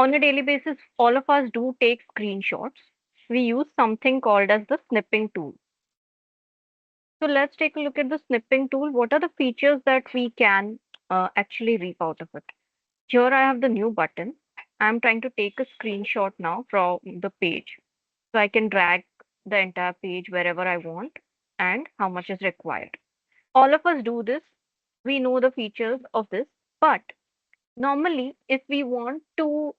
On a daily basis, all of us do take screenshots. We use something called as the snipping tool. So let's take a look at the snipping tool. What are the features that we can actually reap out of it? Here I have the new button. I'm trying to take a screenshot now from the page. So I can drag the entire page wherever I want and how much is required. All of us do this. We know the features of this. But normally, if we want to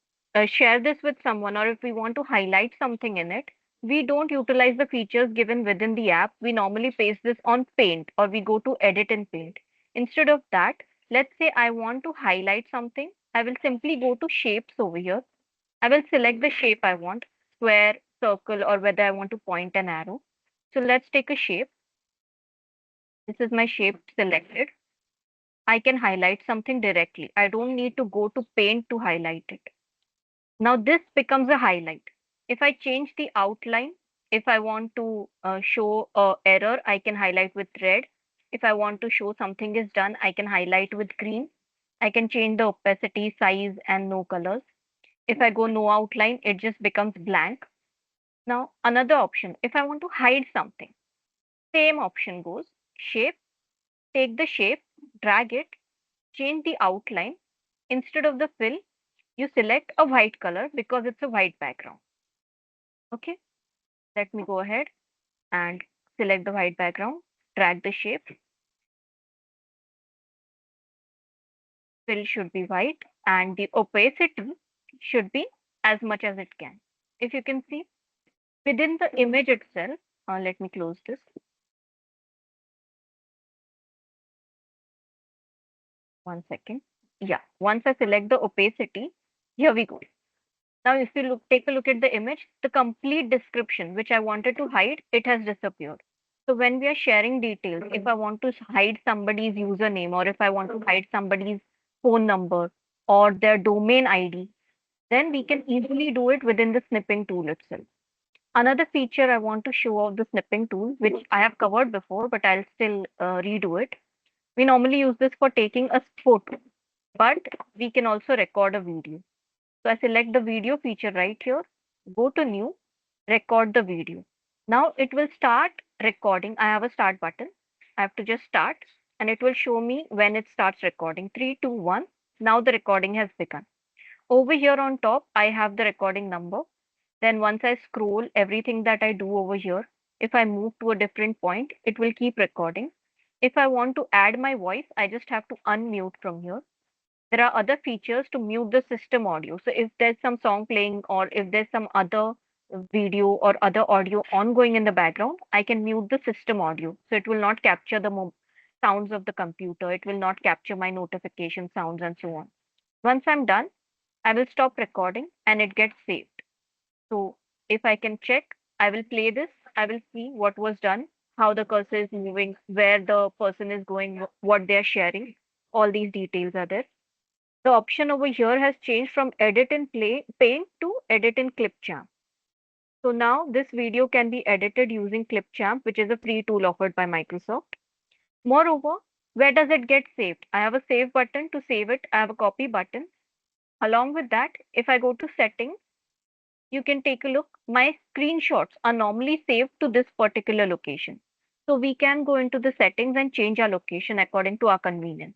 share this with someone or if we want to highlight something in it, we don't utilize the features given within the app. We normally paste this on Paint or we go to Edit in Paint. Instead of that, let's say I want to highlight something. I will simply go to Shapes over here. I will select the shape I want, square, circle, or whether I want to point an arrow. So let's take a shape. This is my shape selected. I can highlight something directly. I don't need to go to Paint to highlight it. Now this becomes a highlight. If I change the outline, if I want to show a error, I can highlight with red. If I want to show something is done, I can highlight with green. I can change the opacity, size, and no colors. If I go no outline, it just becomes blank. Now another option, if I want to hide something, same option goes shape, take the shape, drag it, change the outline. Instead of the fill, you select a white color because it's a white background. Okay, let me go ahead and select the white background, drag the shape, fill should be white, and the opacity should be as much as it can. If you can see within the image itself, let me close this. One second. Yeah, once I select the opacity, here we go. Now, if you take a look at the image, the complete description which I wanted to hide, it has disappeared. So when we are sharing details, if I want to hide somebody's username or if I want to hide somebody's phone number or their domain ID, then we can easily do it within the snipping tool itself. Another feature I want to show of the snipping tool, which I have covered before, but I'll still redo it. We normally use this for taking a photo, but we can also record a video. So I select the video feature right here, go to new, record the video. Now it will start recording. I have a start button. I have to just start and it will show me when it starts recording. 3, 2, 1. Now the recording has begun. Over here on top, I have the recording number. Then once I scroll everything that I do over here, if I move to a different point, it will keep recording. If I want to add my voice, I just have to unmute from here. There are other features to mute the system audio. So if there's some song playing or if there's some other video or other audio ongoing in the background, I can mute the system audio. So it will not capture the sounds of the computer. It will not capture my notification sounds and so on. Once I'm done, I will stop recording and it gets saved. So if I can check, I will play this. I will see what was done, how the cursor is moving, where the person is going, what they're sharing. All these details are there. The option over here has changed from edit in paint to edit in clipchamp. So now this video can be edited using clipchamp, which is a free tool offered by Microsoft. Moreover, where does it get saved? I have a save button to save it. I have a copy button. Along with that, if I go to settings, you can take a look. My screenshots are normally saved to this particular location. So we can go into the settings and change our location according to our convenience.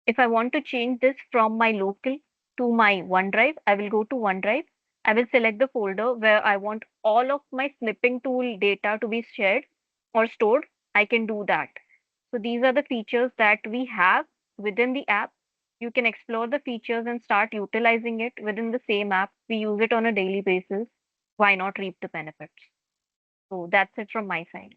If I want to change this from my local to my OneDrive, I will go to OneDrive. I will select the folder where I want all of my snipping tool data to be shared or stored. I can do that. So these are the features that we have within the app. You can explore the features and start utilizing it within the same app. We use it on a daily basis. Why not reap the benefits? So that's it from my side.